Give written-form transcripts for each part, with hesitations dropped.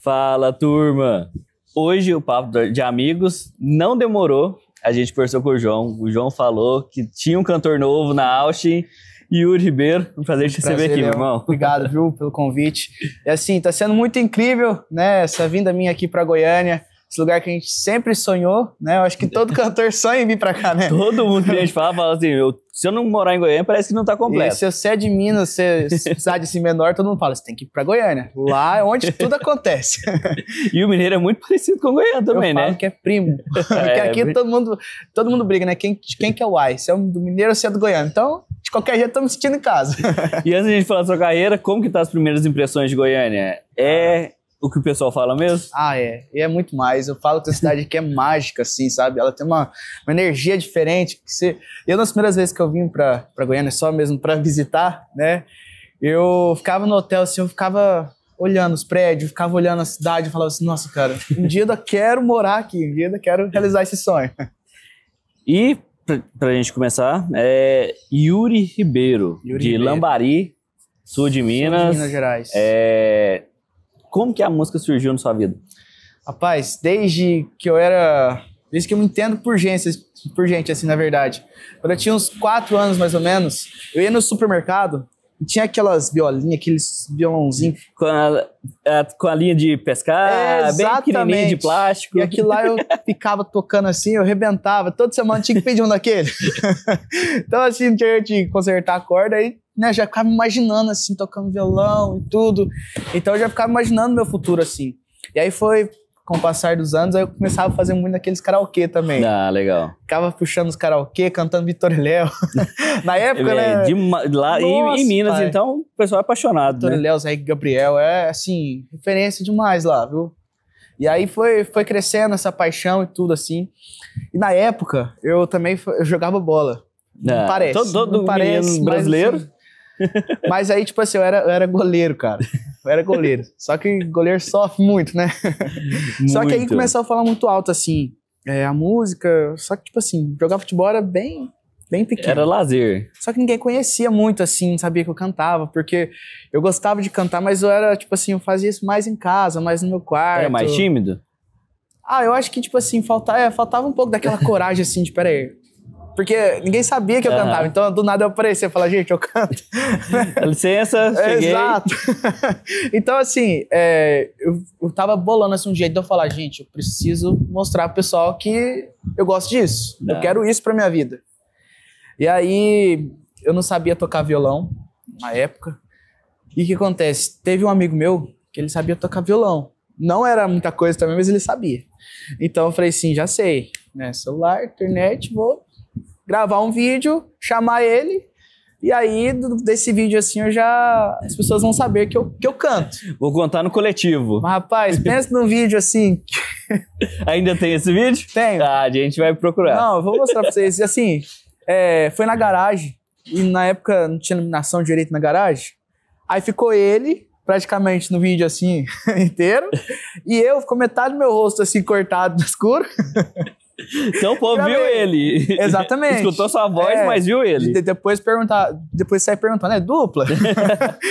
Fala, turma! Hoje o papo de amigos não demorou. A gente conversou com o João. O João falou que tinha um cantor novo na Austin. Yuri Ribeiro, um prazer te receber aqui, meu irmão. Obrigado, viu, pelo convite. E assim, tá sendo muito incrível, né, essa vinda minha aqui pra Goiânia. Esse lugar que a gente sempre sonhou, né? Eu acho que todo cantor sonha em vir pra cá, né? Todo mundo que a gente fala assim, se eu não morar em Goiânia, parece que não tá completo. E se você é de Minas, se cidade assim menor, todo mundo fala, você tem que ir pra Goiânia. Lá é onde tudo acontece. E o mineiro é muito parecido com o goiano também, eu né? Eu falo que é primo. Porque aqui todo mundo briga, né? Quem que é o ai? Se é do mineiro ou se é do goiano. Então, de qualquer jeito, estamos me sentindo em casa. E antes de a gente falar da sua carreira, como que tá as primeiras impressões de Goiânia? É o que o pessoal fala mesmo? Ah, é. E é muito mais. Eu falo que a cidade aqui é mágica, assim, sabe? Ela tem uma energia diferente. Eu, nas primeiras vezes que eu vim pra Goiânia, só mesmo pra visitar, né? Eu ficava no hotel, assim, eu ficava olhando os prédios, ficava olhando a cidade, eu falava assim, nossa, cara, um dia eu ainda quero morar aqui, um dia eu ainda quero realizar esse sonho. E, pra gente começar, Yuri Ribeiro, de Lambari, sul de Minas. Minas Gerais. Como que a música surgiu na sua vida? Rapaz, desde que eu me entendo por gente, assim, na verdade. Quando eu tinha uns 4 anos, mais ou menos, eu ia no supermercado e tinha aquelas violinhas, aqueles violãozinhos. Com a linha de pescar, bem pequenininha de plástico. E aquilo lá eu ficava tocando assim, eu arrebentava. Toda semana tinha que pedir um daquele. Então, assim, tinha que consertar a corda aí, né, já ficava imaginando, assim, tocando violão e tudo. Então eu já ficava imaginando meu futuro, assim. E aí foi, com o passar dos anos, aí eu começava a fazer muito naqueles karaokê também. Ah, legal. Ficava puxando os karaokê, cantando Vitor e Léo. Na época, né? Lá em Minas, pai. Então, o pessoal é apaixonado, Vitor né? e Léo, Zé Gabriel, assim, referência demais lá, viu? E aí foi crescendo essa paixão e tudo, assim. E na época, eu também eu jogava bola. Não parece. Todo menino brasileiro. Assim, mas aí, tipo assim, eu era goleiro, cara. Eu era goleiro. Só que goleiro sofre muito, né? Muito. Só que aí começou a falar muito alto, assim, a música. Só que, tipo assim, jogar futebol era bem pequeno. Era lazer. Só que ninguém conhecia muito, assim, não sabia que eu cantava. Porque eu gostava de cantar, mas eu era, tipo assim, eu fazia isso mais em casa, mais no meu quarto. Era mais tímido? Ah, eu acho que, tipo assim, faltava um pouco daquela coragem, assim, de, peraí. Porque ninguém sabia que eu cantava, então do nada eu aparecia e falava, gente, eu canto. Licença, cheguei. Exato. Então, assim, eu tava bolando assim um jeito de eu falar, gente, eu preciso mostrar pro pessoal que eu gosto disso. Eu quero isso pra minha vida. E aí, eu não sabia tocar violão na época. E o que acontece? Teve um amigo meu que ele sabia tocar violão. Não era muita coisa também, mas ele sabia. Então eu falei assim, já sei, né? Celular, internet, vou gravar um vídeo, chamar ele, e aí desse vídeo assim as pessoas vão saber que eu canto. Vou contar no coletivo. Mas rapaz, pensa num vídeo assim. Ainda tem esse vídeo? Tenho. Ah, a gente vai procurar. Não, eu vou mostrar pra vocês. Assim, foi na garagem, e na época não tinha iluminação direito na garagem, aí ficou ele praticamente no vídeo assim inteiro, e eu com metade do meu rosto assim cortado no escuro. Então o povo viu ele. Exatamente. Escutou sua voz, mas viu ele. Depois sai perguntando, é dupla?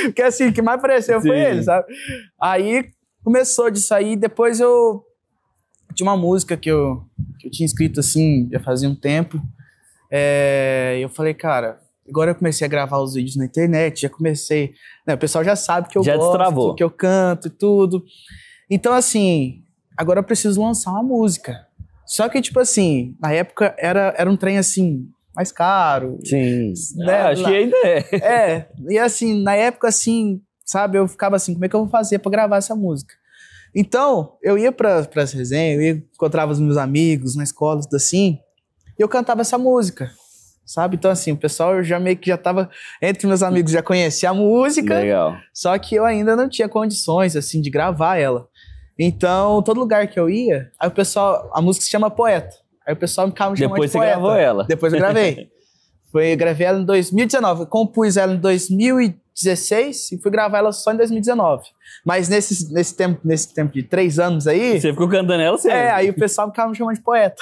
Porque assim, o que mais apareceu foi ele, sabe? Aí começou disso aí, depois eu tinha uma música que eu tinha escrito assim, já fazia um tempo. Eu falei, cara, agora eu comecei a gravar os vídeos na internet, já comecei, né, o pessoal já sabe que eu gosto, destravou. Que eu canto e tudo. Então assim, agora eu preciso lançar uma música. Só que, tipo assim, na época era um trem, assim, mais caro. Sim, né? Acho que ainda é. E assim, na época, assim, sabe, eu ficava assim, como é que eu vou fazer pra gravar essa música? Então, eu ia pras resenhas, encontrava os meus amigos na escola, tudo assim, e eu cantava essa música, sabe? Então, assim, o pessoal já meio que já tava, entre meus amigos, já conhecia a música. Legal. Só que eu ainda não tinha condições, assim, de gravar ela. Então, todo lugar que eu ia, aí o pessoal, a música se chama Poeta. Aí o pessoal me chamando de Poeta. Depois você gravou ela. Depois eu gravei. Eu gravei ela em 2019. Eu compus ela em 2018. 2016 e fui gravar ela só em 2019. Mas nesse tempo de 3 anos aí... Você ficou cantando ela sempre. Aí o pessoal ficava me chamando de poeta.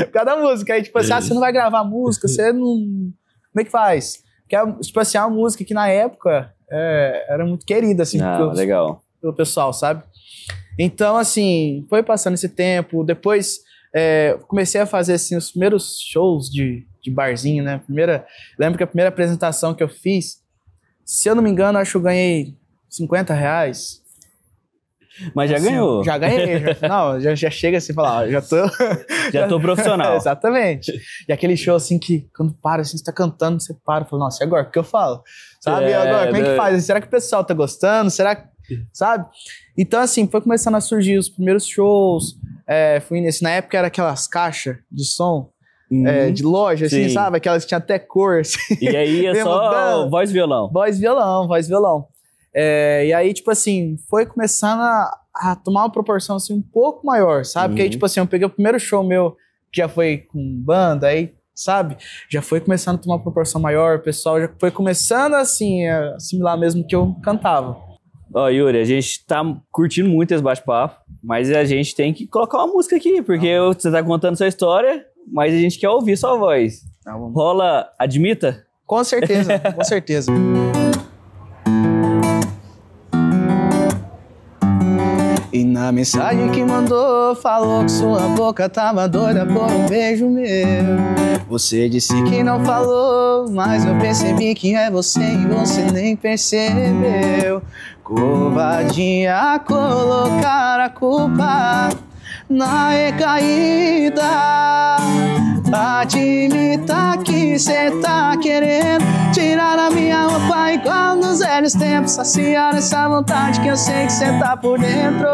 Por causa da música. Aí, tipo assim, você não vai gravar música, você não... Como é que faz? Porque, tipo assim, é uma música que na época era muito querida, assim, legal. Pelo pessoal, sabe? Então, assim, foi passando esse tempo. Depois, comecei a fazer, assim, os primeiros shows de barzinho, né? Lembro que a primeira apresentação que eu fiz, se eu não me engano, acho que eu ganhei R$50. Mas já assim, ganhou. Já ganhei. Já chega assim e fala, já tô... Já tô profissional. Exatamente. E aquele show assim que quando para, assim, você tá cantando, você para e fala, nossa, e agora? O que eu falo? Sabe? E agora, como é que faz? Será que o pessoal tá gostando? Será que... Sabe? Então, assim, foi começando a surgir os primeiros shows. Fui nesse... Na época era aquelas caixas de som de loja, assim, sabe? Aquelas que tinha até cor, assim. E aí é só voz e violão. Voz e violão. E aí, tipo assim, foi começando a tomar uma proporção, assim, um pouco maior, sabe? Porque aí, tipo assim, eu peguei o primeiro show meu, que já foi com banda, aí, sabe? Já foi começando a tomar uma proporção maior, o pessoal já foi começando, assim, a assimilar mesmo que eu cantava. Ó, Yuri, a gente tá curtindo muito esse bate-papo, mas a gente tem que colocar uma música aqui, porque você tá contando sua história, mas a gente quer ouvir sua voz. Rola Admita? Com certeza, com certeza. E na mensagem que mandou, falou que sua boca tava doida por um beijo meu. Você disse que não falou, mas eu percebi que é você e você nem percebeu. Covardia colocar a culpa na recaída. Admita que cê tá querendo tirar a minha roupa igual nos velhos tempos, saciar essa vontade que eu sei que cê tá por dentro.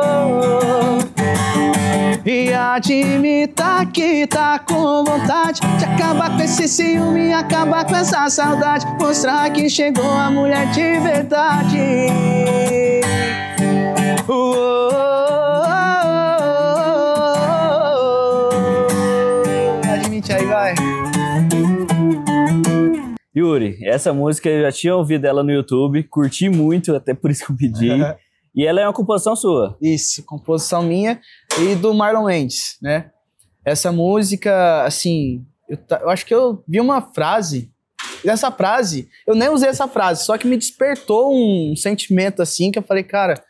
E admita que tá com vontade de acabar com esse ciúme, acabar com essa saudade, mostrar que chegou a mulher de verdade. Admite aí, vai. Yuri, essa música eu já tinha ouvido ela no YouTube, curti muito, até por isso que eu pedi. E ela é uma composição sua. Isso, composição minha e do Marlon Mendes, né? Essa música, assim, eu acho que eu vi uma frase, e essa frase, eu nem usei essa frase, só que me despertou um sentimento assim, que eu falei, cara,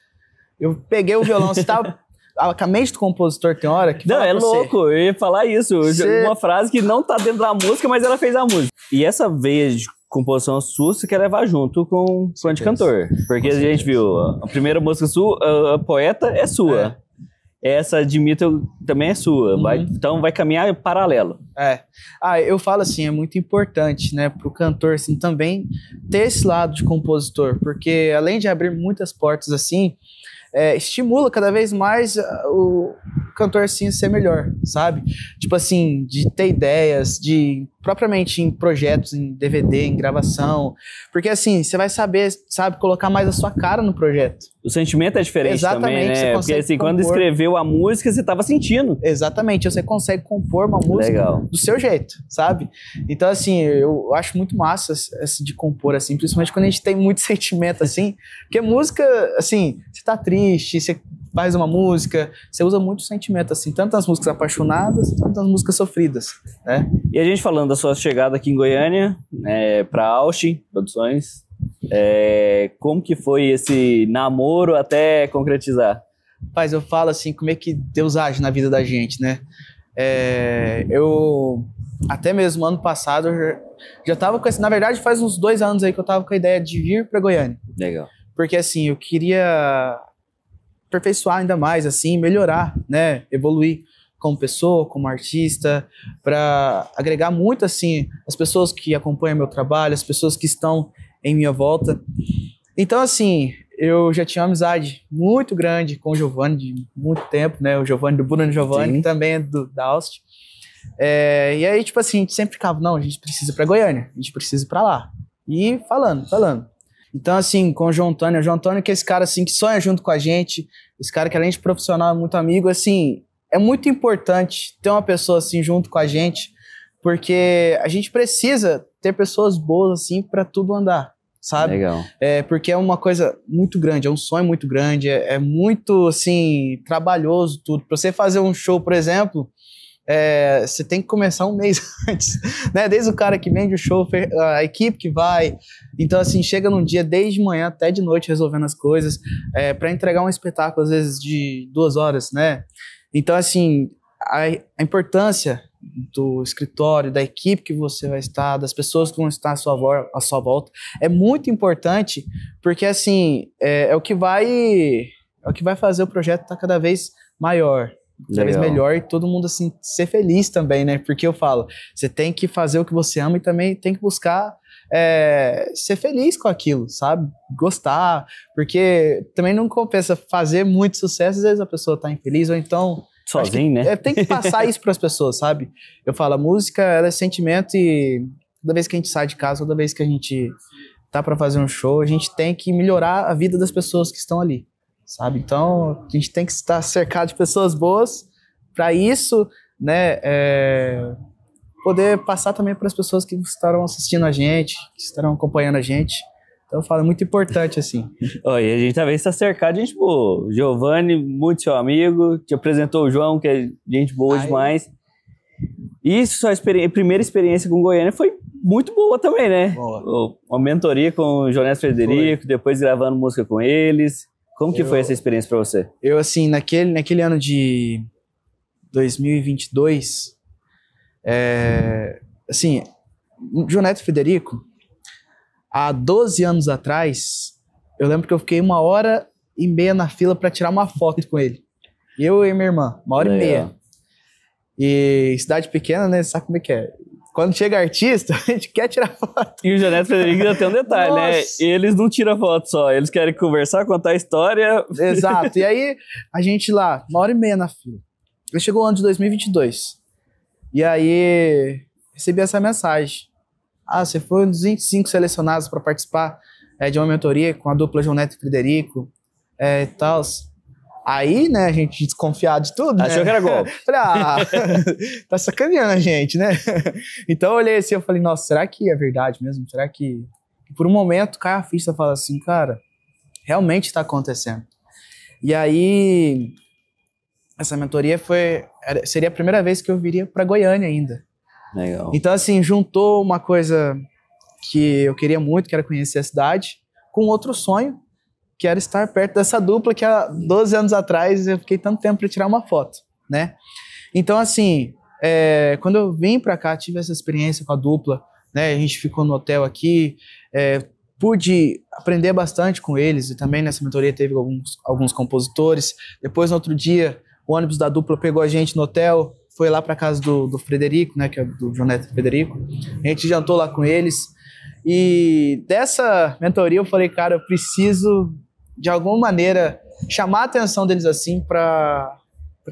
eu peguei o violão, você tá... A mente do compositor tem hora que não, é louco, eu ia falar isso. Uma frase que não tá dentro da música, mas ela fez a música. E essa veia de composição sua, você quer levar junto com o fã de cantor. Porque a gente viu, a primeira música sua, a poeta é sua. Essa Admita também é sua. Então vai caminhar paralelo. Eu falo assim, é muito importante, né, pro cantor, assim, também ter esse lado de compositor. Porque além de abrir muitas portas, assim, estimula cada vez mais o cantor assim a ser melhor, sabe? Tipo assim, de ter ideias, de propriamente em projetos, em DVD, em gravação, porque assim, você vai saber, sabe, colocar mais a sua cara no projeto. O sentimento é diferente. Exatamente, também, né? Porque assim, quando escreveu a música, você tava sentindo. Exatamente, você consegue compor uma música do seu jeito, sabe? Então assim, eu acho muito massa essa de compor assim, principalmente quando a gente tem muito sentimento assim, porque música, assim, você tá triste, você faz uma música, você usa muito sentimento assim, tanto as músicas apaixonadas, quanto as músicas sofridas, né? E a gente falando da sua chegada aqui em Goiânia, pra Austin Produções, como que foi esse namoro até concretizar? Rapaz, eu falo assim, como é que Deus age na vida da gente, né? Eu, até mesmo ano passado, eu já tava com na verdade faz uns 2 anos aí que eu tava com a ideia de vir pra Goiânia. Legal. Porque assim, eu queria aperfeiçoar ainda mais, assim, melhorar, né? Evoluir como pessoa, como artista, para agregar muito, assim, as pessoas que acompanham meu trabalho, as pessoas que estão em minha volta. Então, assim, eu já tinha uma amizade muito grande com o Giovanni de muito tempo, né? O Giovanni do Bruno Giovanni, que também é da Austin. E aí, tipo assim, a gente sempre ficava, não, a gente precisa ir pra Goiânia, a gente precisa ir pra lá. E falando. Então, assim, com o João Antônio, que é esse cara, assim, que sonha junto com a gente, esse cara que além de profissional é muito amigo, assim, é muito importante ter uma pessoa, assim, junto com a gente, porque a gente precisa ter pessoas boas, assim, pra tudo andar, sabe? Legal. Porque é uma coisa muito grande, é um sonho muito grande, é muito, assim, trabalhoso tudo. Pra você fazer um show, por exemplo, você tem que começar um mês antes, né? Desde o cara que vende o show, a equipe que vai. Então, assim, chega num dia desde manhã até de noite resolvendo as coisas, para entregar um espetáculo, às vezes, de 2 horas, né? Então, assim, a importância do escritório, da equipe que você vai estar, das pessoas que vão estar à sua volta, é muito importante, porque, assim, é o que vai fazer o projeto estar cada vez maior, cada vez melhor, e todo mundo, assim, ser feliz também, né? Porque eu falo, você tem que fazer o que você ama e também tem que buscar ser feliz com aquilo, sabe? Gostar, porque também não compensa fazer muito sucesso, às vezes a pessoa tá infeliz, ou então sozinho, né? Tem que passar isso para as pessoas, sabe? Eu falo, a música, ela é sentimento, e toda vez que a gente sai de casa, toda vez que a gente tá para fazer um show, a gente tem que melhorar a vida das pessoas que estão ali, sabe? Então, a gente tem que estar cercado de pessoas boas para isso, né? Poder passar também para as pessoas que estarão assistindo a gente, que estarão acompanhando a gente. Então, eu falo, é muito importante, assim. E a gente também está cercado de gente boa. Giovanni, muito seu amigo, te apresentou o João, que é gente boa demais. E sua primeira experiência com Goiânia foi muito boa também, né? Boa. Uma mentoria com o João Neto Frederico, depois gravando música com eles. Como que foi essa experiência para você? Eu, assim, naquele ano de 2022, assim, o João Neto Frederico, há 12 anos atrás, eu lembro que eu fiquei 1h30 na fila para tirar uma foto com ele. Eu e minha irmã, 1h30. E cidade pequena, né? Sabe como é que é? Quando chega artista, a gente quer tirar foto. E o João Neto Frederico ainda tem um detalhe, né? Eles não tiram foto só, eles querem conversar, contar a história. Exato. E aí, a gente lá, 1h30 na fila. Ele chegou o ano de 2022. E aí, recebi essa mensagem. Você foi um dos 25 selecionados para participar de uma mentoria com a dupla João Neto e Frederico e tal. Aí, né, a gente desconfiado de tudo, Achou que era golpe. Falei, tá sacaneando a gente, né? Então eu olhei assim, eu falei, nossa, será que é verdade mesmo? Será que... E por um momento, cai a ficha e fala assim, cara, realmente está acontecendo. E aí, essa mentoria seria a primeira vez que eu viria para Goiânia ainda. Legal. Então, assim, juntou uma coisa que eu queria muito, que era conhecer a cidade, com outro sonho, que era estar perto dessa dupla que há 12 anos atrás eu fiquei tanto tempo para tirar uma foto, né? Então, assim, quando eu vim para cá, tive essa experiência com a dupla, né? A gente ficou no hotel aqui, pude aprender bastante com eles, e também nessa mentoria teve alguns compositores. Depois, no outro dia, o ônibus da dupla pegou a gente no hotel, foi lá para casa do Frederico, né, que é do João Neto Frederico. A gente jantou lá com eles. E dessa mentoria eu falei, cara, eu preciso, de alguma maneira, chamar a atenção deles assim para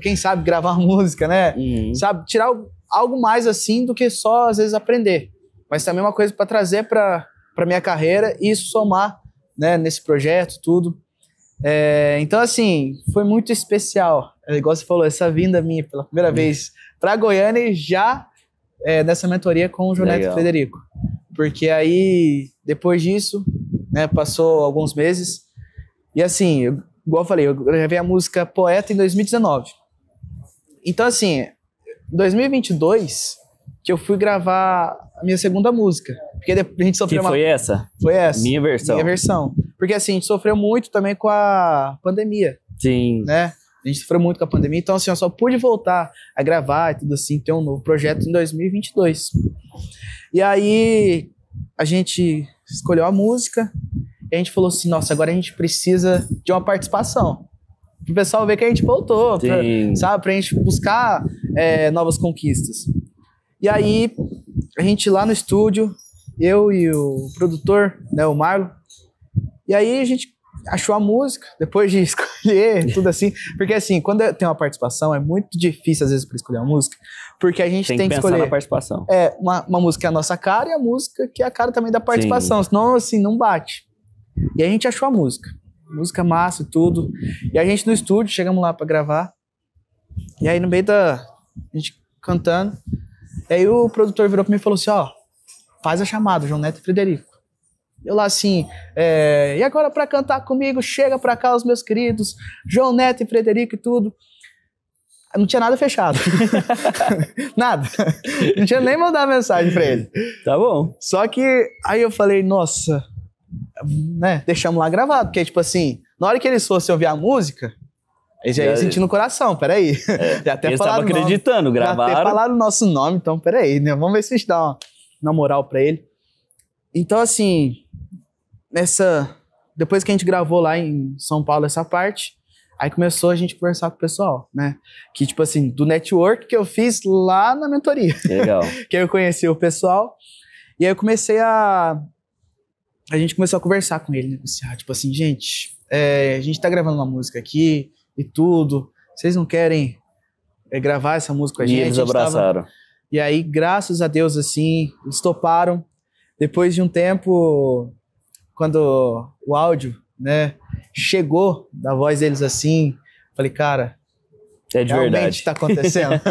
quem sabe, gravar uma música, né? Sabe, tirar algo mais assim do que só, às vezes, aprender. Mas também uma coisa para trazer para minha carreira e isso somar, né, nesse projeto, tudo. Então, assim, foi muito especial. Igual você falou, essa vinda minha pela primeira vez para Goiânia e já nessa mentoria com o João Neto Frederico. Porque aí, depois disso, né, passou alguns meses. E assim, igual eu falei, eu gravei a música Poeta em 2019. Então, assim, em 2022, que eu fui gravar a minha segunda música. Porque a gente sofreu foi essa? Foi essa. Minha versão. Minha versão. Porque assim, a gente sofreu muito também com a pandemia. Sim. Né? A gente sofreu muito com a pandemia. Então, assim, eu só pude voltar a gravar e tudo assim, ter um novo projeto em 2022. E aí, a gente escolheu a música e a gente falou assim, nossa, agora a gente precisa de uma participação. Pro pessoal ver que a gente voltou, sabe? Pra gente buscar novas conquistas. E aí, a gente lá no estúdio, eu e o produtor, né, o Marlon, e aí a gente achou a música, depois de escolher, tudo assim, porque assim, quando tem uma participação, é muito difícil às vezes para escolher uma música, porque a gente tem que escolher na participação. Uma música que é a nossa cara e a música que é a cara também da participação, senão assim, não bate. E a gente achou a música massa e tudo, e a gente no estúdio, chegamos lá para gravar, e aí no meio a gente cantando, e aí o produtor virou para mim e falou assim, faz a chamada, João Neto e Frederico. Eu lá assim, e agora pra cantar comigo, chega pra cá os meus queridos, João Neto e Frederico e tudo. Não tinha nada fechado. Nada. Não tinha nem mandado mensagem pra ele. Tá bom. Só que aí eu falei, nossa, né, deixamos lá gravado, porque tipo assim, na hora que eles fossem ouvir a música, eles já iam sentir no coração, peraí. Já até eles estavam acreditando, gravaram. Já até falaram o nosso nome, então peraí, né? Vamos ver se a gente dá uma moral pra ele. Então assim, depois que a gente gravou lá em São Paulo essa parte, aí começou a gente conversar com o pessoal, né? Que tipo assim, do network que eu fiz lá na mentoria. Legal. Que eu conheci o pessoal, e aí eu comecei a gente começou a conversar com ele, negociar, tipo assim, gente, a gente tá gravando uma música aqui, e tudo, vocês não querem gravar essa música com a gente? E eles abraçaram. E aí, graças a Deus, assim, eles toparam. Depois de um tempo, quando o áudio, né, chegou da voz deles assim, falei, cara, é de realmente verdade. tá acontecendo,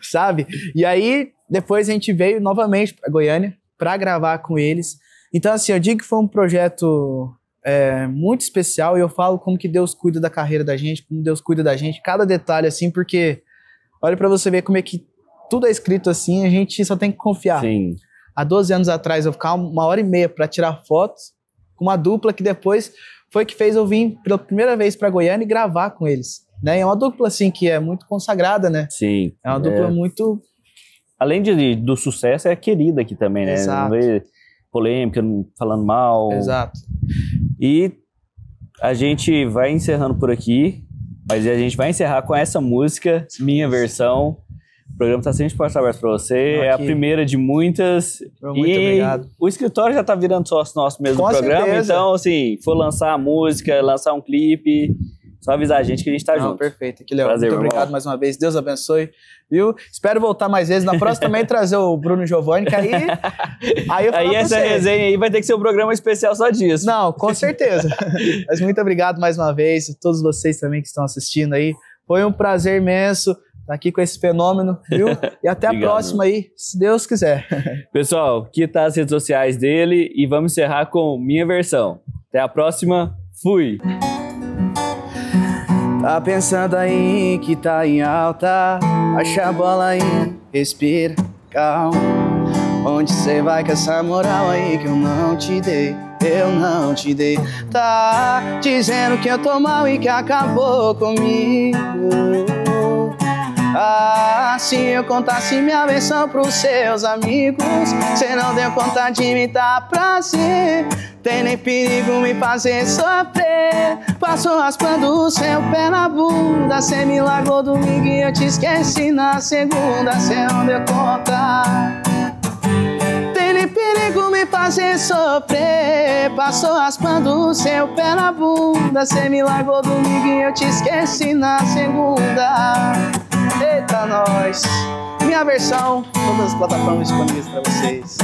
sabe? E aí, depois a gente veio novamente pra Goiânia pra gravar com eles. Então, assim, eu digo que foi um projeto muito especial, e eu falo como que Deus cuida da carreira da gente, como Deus cuida da gente, cada detalhe assim, porque olha pra você ver como é que tudo é escrito assim, a gente só tem que confiar. Sim. Há 12 anos atrás eu ficava 1h30 pra tirar fotos com uma dupla que depois foi que fez eu vir pela primeira vez pra Goiânia e gravar com eles, né? É uma dupla assim que é muito consagrada, né? Sim. É uma dupla muito... Além do sucesso, é querida aqui também, né? Exato. Não vê polêmica, falando mal. Exato. E a gente vai encerrando por aqui, mas a gente vai encerrar com essa música, minha versão. O programa está sempre de portas abertas para você. É a primeira de muitas. Muito obrigado. O escritório já está virando sócio nosso mesmo Com programa. certeza. Então, assim, for lançar a música, lançar um clipe, só avisar a gente que a gente tá junto. Perfeito. Que legal. Prazer, muito obrigado mais uma vez. Deus abençoe. Viu? Espero voltar mais vezes. Na próxima também trazer o Bruno Giovanni, que aí eu falo aí pra essa você. resenha aí vai ter que ser um programa especial só disso. Não, com certeza. Mas muito obrigado mais uma vez. A todos vocês também que estão assistindo aí. Foi um prazer imenso estar aqui com esse fenômeno, viu? E até Obrigado. A próxima aí, se Deus quiser. Pessoal, aqui tá as redes sociais dele e vamos encerrar com minha versão. Até a próxima. Fui! Tá pensando aí que tá em alta, baixa a bola aí, respira, calma. Onde cê vai com essa moral aí que eu não te dei? Eu não te dei. Tá dizendo que eu tô mal e que acabou comigo. Ah, se eu contasse minha versão pros seus amigos, cê não deu conta de me dar prazer. Tem nem perigo me fazer sofrer. Passou raspando o seu pé na bunda. Cê me largou domingo e eu te esqueci na segunda. Cê não deu conta. Tem nem perigo me fazer sofrer. Passou raspando o seu pé na bunda. Cê me largou domingo e eu te esqueci na segunda. Eita, nós! Minha versão, todas as plataformas disponíveis pra vocês.